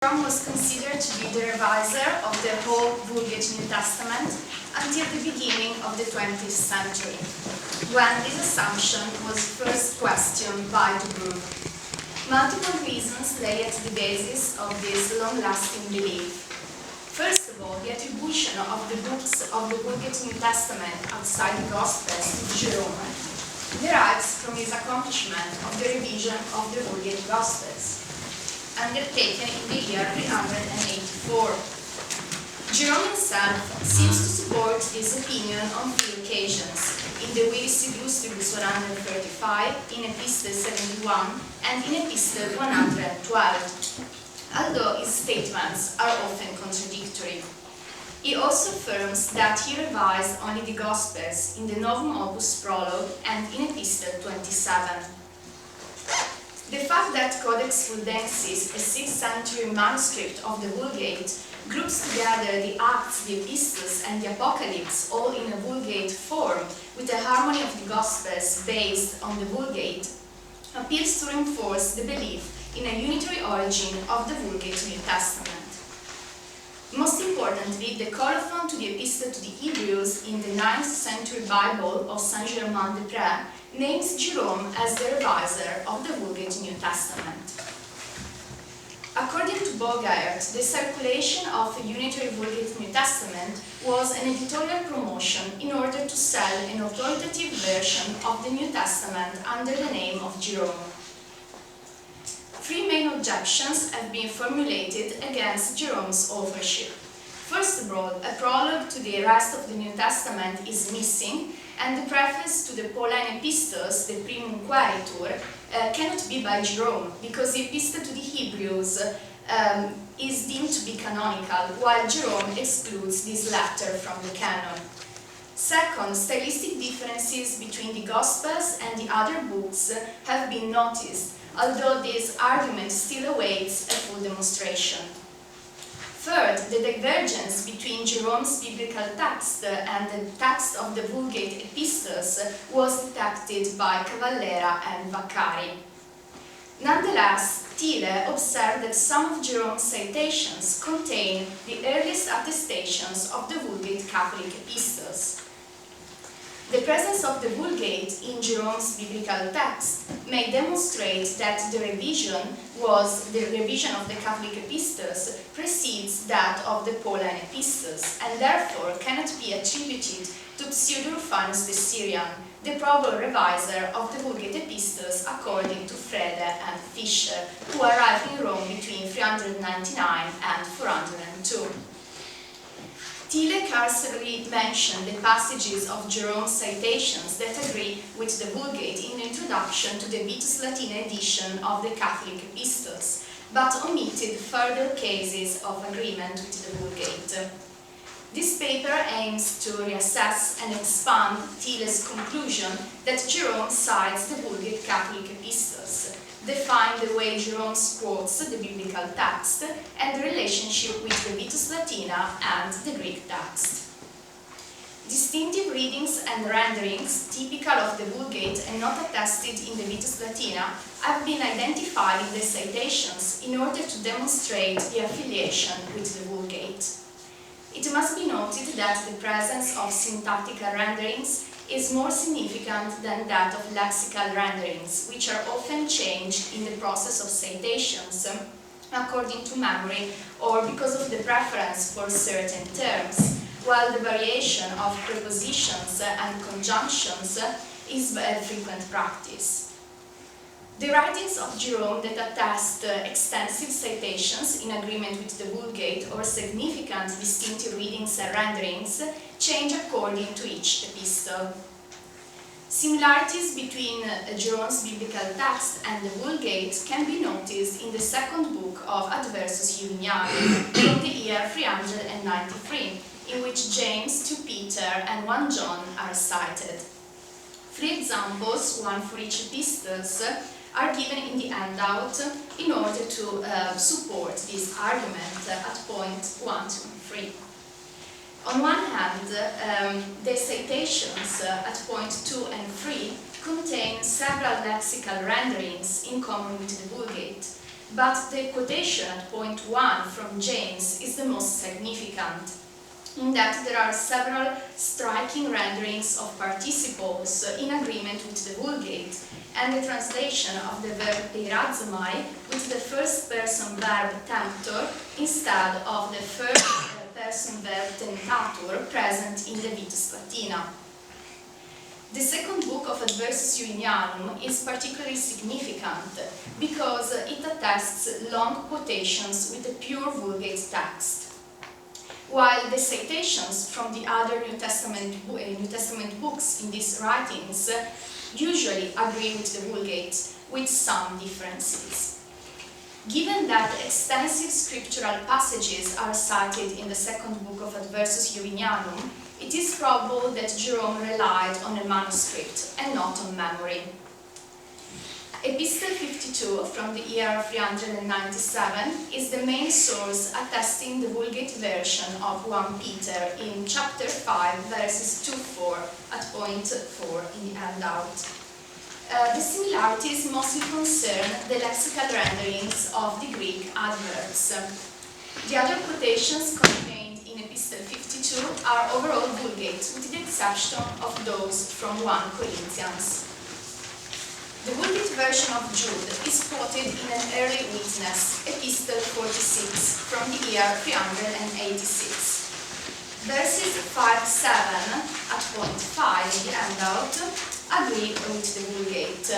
Jerome was considered to be the reviser of the whole Vulgate New Testament until the beginning of the 20th century, when this assumption was first questioned by the group. Multiple reasons lay at the basis of this long-lasting belief. First of all, the attribution of the books of the Vulgate New Testament outside the Gospels to Jerome derives from his accomplishment of the revision of the Vulgate Gospels, undertaken in the year 384. Jerome himself seems to support this opinion on three occasions: in the Viris Illustribus 135, in Epistle 71, and in Epistle 112, although his statements are often contradictory. He also affirms that he revised only the Gospels in the Novum Opus Prologue and in Epistle 27. The fact that Codex Fuldensis, a 6th century manuscript of the Vulgate, groups together the Acts, the Epistles, and the Apocalypse all in a Vulgate form, with a harmony of the Gospels based on the Vulgate, appears to reinforce the belief in a unitary origin of the Vulgate New Testament. Most importantly, the colophon to the Epistle to the Hebrews in the 9th century Bible of Saint-Germain-des-Prés names Jerome as the reviser of the Vulgate New Testament. According to Borut, the circulation of a unitary Vulgate New Testament was an editorial promotion in order to sell an authoritative version of the New Testament under the name of Jerome. Three main objections have been formulated against Jerome's authorship. First of all, a prologue to the rest of the New Testament is missing, and the preface to the Pauline Epistles, the Primum Quaeritur, cannot be by Jerome, because the Epistle to the Hebrews is deemed to be canonical, while Jerome excludes this letter from the canon. Second, stylistic differences between the Gospels and the other books have been noticed, although this argument still awaits a full demonstration. Third, the divergence between Jerome's biblical text and the text of the Vulgate Epistles was detected by Cavallera and Vaccari. Nonetheless, Thiele observed that some of Jerome's citations contain the earliest attestations of the Vulgate Catholic Epistles. The presence of the Vulgate in Jerome's biblical text may demonstrate that the revision of the Catholic Epistles precedes that of the Pauline Epistles, and therefore cannot be attributed to Pseudo-Rufinus the Syrian, the probable reviser of the Vulgate Epistles according to Frede and Fischer, who arrived in Rome between 399 and 402. Thiele carefully mentioned the passages of Jerome's citations that agree with the Vulgate in the introduction to the Vitus Latina edition of the Catholic Epistles, but omitted further cases of agreement with the Vulgate. This paper aims to reassess and expand Thiele's conclusion that Jerome cites the Vulgate Catholic Epistles, define the way Jerome quotes the biblical text, and the relationship with the Vitus Latina and the Greek text. Distinctive readings and renderings, typical of the Vulgate and not attested in the Vitus Latina, have been identified in the citations in order to demonstrate the affiliation with the Vulgate. It must be noted that the presence of syntactical renderings is more significant than that of lexical renderings, which are often changed in the process of citations according to memory or because of the preference for certain terms, while the variation of prepositions and conjunctions is a frequent practice. The writings of Jerome that attest extensive citations in agreement with the Vulgate or significant distinctive readings and renderings change according to each epistle. Similarities between Jerome's biblical text and the Vulgate can be noticed in the second book of Adversus Juliani from the year 393, in which James, 2 Peter, and 1 John are cited. 3 examples, one for each epistles, are given in the handout in order to support this argument at point 1, 2, and 3. On one hand, the citations at point 2 and 3 contain several lexical renderings in common with the Vulgate, But the quotation at point 1 from James is the most significant, in that there are several striking renderings of participles in agreement with the Vulgate, and the translation of the verb eirazomai with the first person verb temptor instead of the first person verb tentator present in the Vitus Latina. The second book of Adversus Julianum is particularly significant because it attests long quotations with a pure Vulgate text, while the citations from the other New Testament books in these writings usually agree with the Vulgate, with some differences. Given that extensive scriptural passages are cited in the second book of Adversus Julianum, it is probable that Jerome relied on a manuscript and not on memory. Epistle 52 from the year 397 is the main source attesting the Vulgate version of 1 Peter in chapter 5 verses 2-4 at point 4 in the handout. The similarities mostly concern the lexical renderings of the Greek adverbs. The other quotations contained in Epistle 52 are overall Vulgate, with the exception of those from 1 Corinthians. The Vulgate version of Jude is quoted in an early witness, Epistle 46, from the year 386. Verses 5-7 at point 5 in the handout agree with the Vulgate.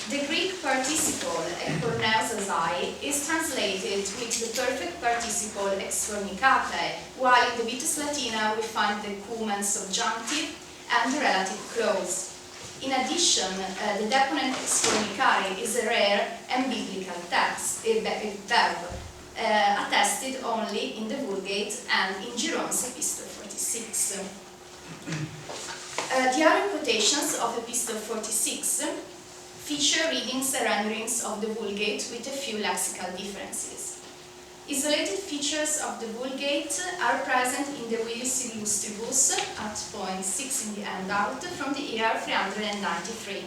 The Greek participle ekporneusazai is translated with the perfect participle exfornicate, while in the Vitus Latina we find the cumen subjunctive and the relative clause. In addition, the deponent exfornicare is a rare and biblical text, a verb, attested only in the Vulgate and in Jerome's Epistle 46. The other quotations of Epistle 46 feature readings and renderings of the Vulgate with a few lexical differences. Isolated features of the Vulgate are present in the Willis Illustribus at point 6 in the handout from the year 393.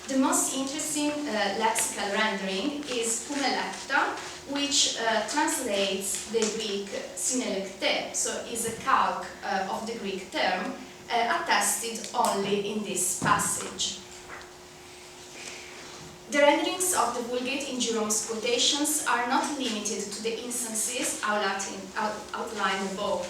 The most interesting lexical rendering is pumelecta, which translates the Greek synelekte, so is a calque of the Greek term, attested only in this passage. The renderings of the Vulgate in Jerome's quotations are not limited to the instances outlined above.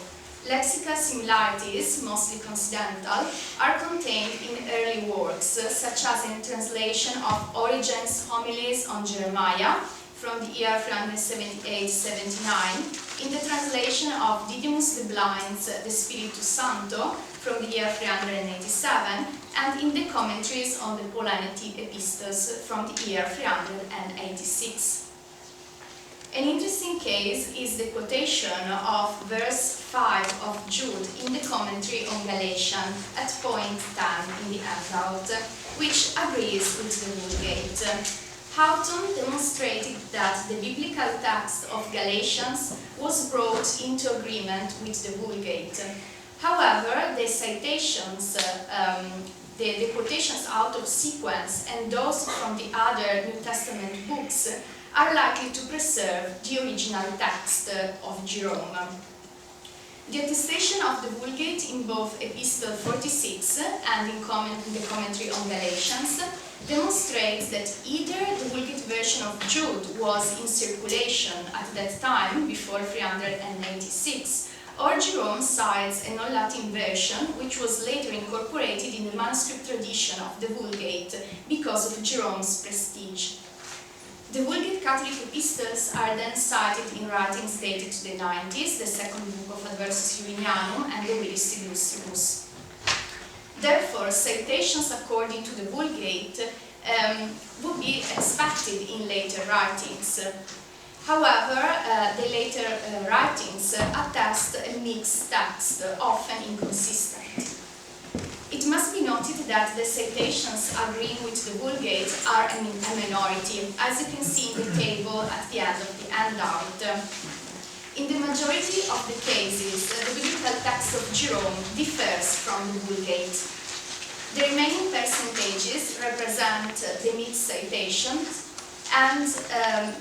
Lexical similarities, mostly coincidental, are contained in early works, such as in translation of Origen's homilies on Jeremiah from the year 378-79, in the translation of Didymus the Blind's De Spiritu Santo from the year 387, and in the commentaries on the Pauline Epistles from the year 386. An interesting case is the quotation of verse 5 of Jude in the commentary on Galatians at point 10 in the handout, which agrees with the Vulgate. Houghton demonstrated that the biblical text of Galatians was brought into agreement with the Vulgate. However, the citations, the quotations out of sequence and those from the other New Testament books are likely to preserve the original text of Jerome. The attestation of the Vulgate in both Epistle 46 and in the commentary on Galatians demonstrates that either the Vulgate version of Jude was in circulation at that time, before 386, or Jerome cites a non-Latin version which was later incorporated in the manuscript tradition of the Vulgate because of Jerome's prestige. The Vulgate Catholic epistles are then cited in writings dated to the 90s, the second book of Adversus Julianum and the Willis Illustribus. Therefore, citations according to the Vulgate would be expected in later writings. However, the later writings attest a mixed text, often inconsistent. It must be noted that the citations agreeing with the Vulgate are a minority, as you can see in the table at the end of the handout. In the majority of the cases, the biblical text of Jerome differs from the Vulgate. The remaining percentages represent the mixed citations, and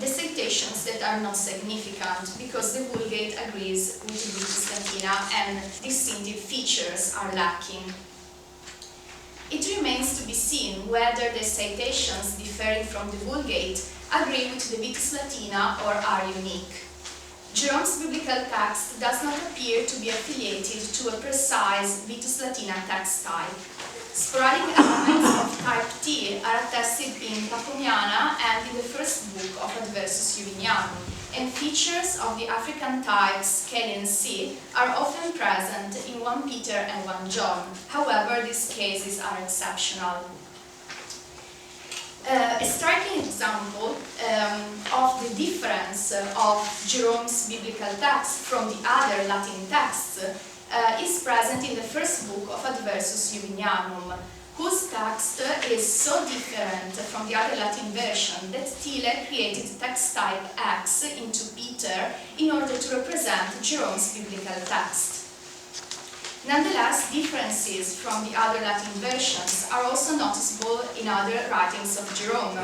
the citations that are not significant, because the Vulgate agrees with the Vitus Latina and distinctive features are lacking. It remains to be seen whether the citations differing from the Vulgate agree with the Vitus Latina or are unique. Jerome's biblical text does not appear to be affiliated to a precise Vitus Latina text type. Sporadic elements of type T are attested in Pachomiana and in the first book of Adversus Julianum, and features of the African types K and C are often present in 1 Peter and 1 John. However, these cases are exceptional. A striking example of the difference of Jerome's biblical text from the other Latin texts is present in the first book of Adversus Julianum, whose text is so different from the other Latin version that Thiele created text type X into Peter in order to represent Jerome's biblical text. Nonetheless, differences from the other Latin versions are also noticeable in other writings of Jerome.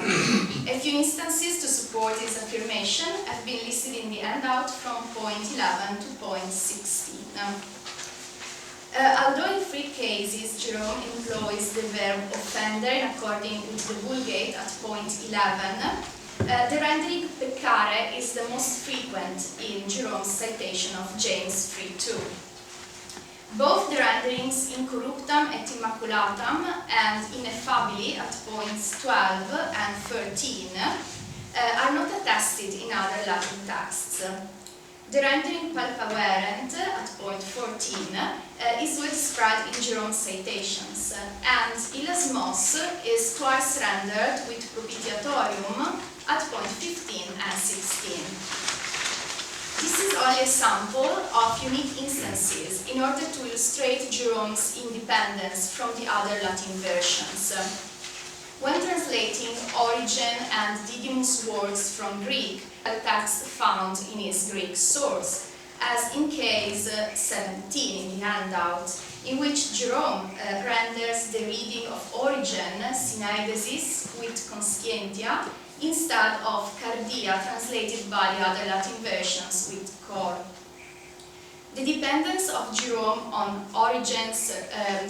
A few instances to support his affirmation have been listed in the handout from point 11 to point 16. Although in 3 cases Jerome employs the verb offender in accordance with the Vulgate at point 11, the rendering peccare is the most frequent in Jerome's citation of James 3:2. Both the renderings incorruptam et immaculatam and ineffabili at points 12 and 13 are not attested in other Latin texts. The rendering palpaverent at point 14 is well described in Jerome's citations, and ilasmos is twice rendered with propitiatorium at point 15 and 16. This is only a sample of unique instances in order to illustrate Jerome's independence from the other Latin versions. When translating Origen and Didymus works from Greek, a text found in his Greek source, as in case 17 in the handout, in which Jerome renders the reading of Origen, synaidesis with conscientia, instead of cardia, translated by the other Latin versions with cor. The dependence of Jerome on Origen's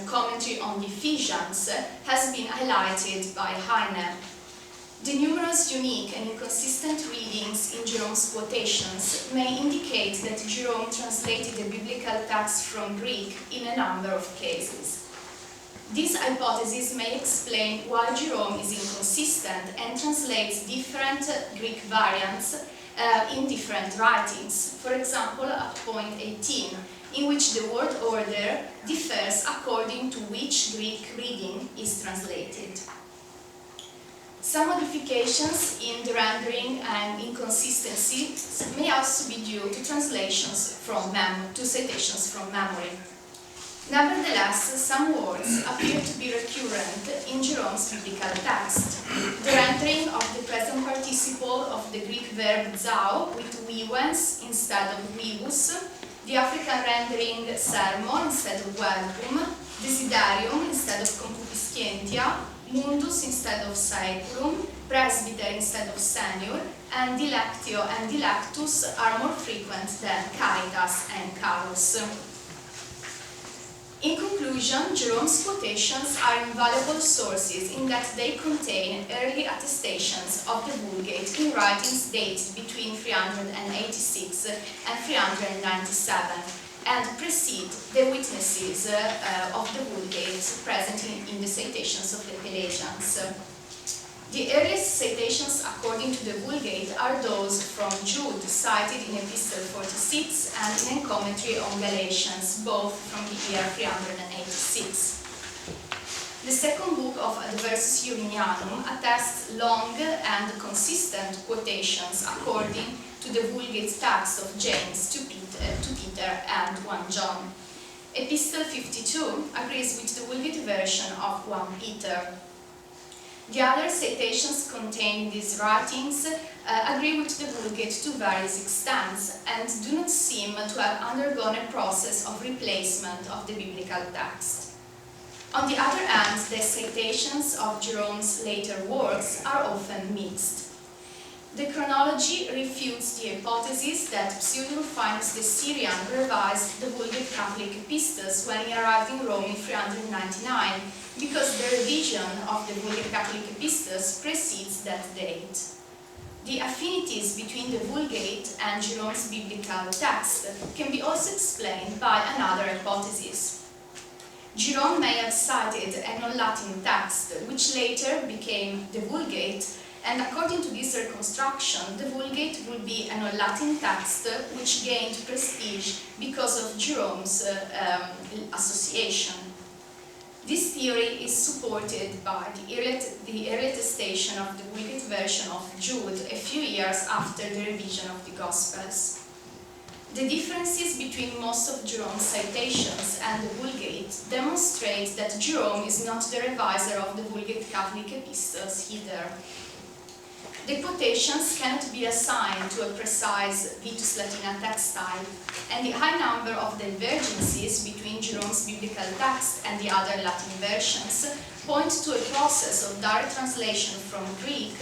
commentary on the Ephesians has been highlighted by Heine. The numerous unique and inconsistent readings in Jerome's quotations may indicate that Jerome translated the biblical text from Greek in a number of cases. This hypothesis may explain why Jerome is inconsistent and translates different Greek variants in different writings. For example, at point 18, in which the word order differs according to which Greek reading is translated. Some modifications in the rendering and inconsistencies may also be due to translations from citations from memory. Nevertheless, some words appear to be recurrent in Jerome's biblical text. The rendering of the present participle of the Greek verb zao with vivens instead of vivus, the African rendering sermo instead of verbum, desiderium instead of concupiscentia, mundus instead of saeculum, presbyter instead of senior, and dilectio and dilectus are more frequent than caritas and carus. In conclusion, Jerome's quotations are invaluable sources in that they contain early attestations of the Vulgate in writings dated between 386 and 397 and precede the witnesses of the Vulgate present in the citations of the Pelagians. The earliest citations according to the Vulgate are those from Jude, cited in Epistle 46, and in a commentary on Galatians, both from the year 386. The second book of Adversus Julianum attests long and consistent quotations according to the Vulgate text of James to Peter and 1 John. Epistle 52 agrees with the Vulgate version of 1 Peter. The other citations contained in these writings agree with the Vulgate to various extents and do not seem to have undergone a process of replacement of the biblical text. On the other hand, the citations of Jerome's later works are often mixed. The chronology refutes the hypothesis that Pseudo-Rufinus the Syrian revised the Vulgate Catholic Epistles when he arrived in Rome in 399, because the revision of the Vulgate Catholic Epistles precedes that date. The affinities between the Vulgate and Jerome's biblical text can be also explained by another hypothesis. Jerome may have cited a non-Latin text, which later became the Vulgate, and according to this reconstruction, the Vulgate would be a non-Latin text which gained prestige because of Jerome's association. This theory is supported by the early attestation of the Vulgate version of Jude a few years after the revision of the Gospels. The differences between most of Jerome's citations and the Vulgate demonstrate that Jerome is not the reviser of the Vulgate Catholic Epistles either. The quotations cannot be assigned to a precise Vitus Latina text type, and the high number of divergences between Jerome's biblical text and the other Latin versions point to a process of direct translation from Greek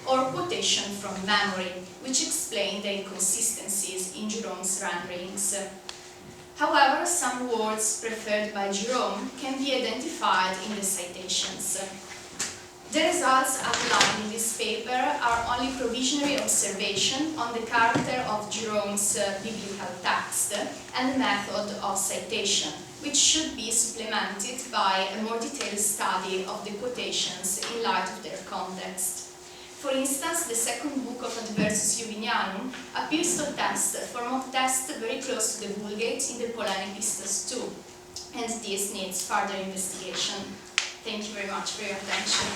or quotation from memory, which explain the inconsistencies in Jerome's renderings. However, some words preferred by Jerome can be identified in the citations. The results outlined in this paper are only provisionary observation on the character of Jerome's biblical text and the method of citation, which should be supplemented by a more detailed study of the quotations in light of their context. For instance, the second book of Anniversary of Jerome appears to attest a form of text very close to the Vulgate in the Pauline Epistles too, and this needs further investigation. Thank you very much for your attention.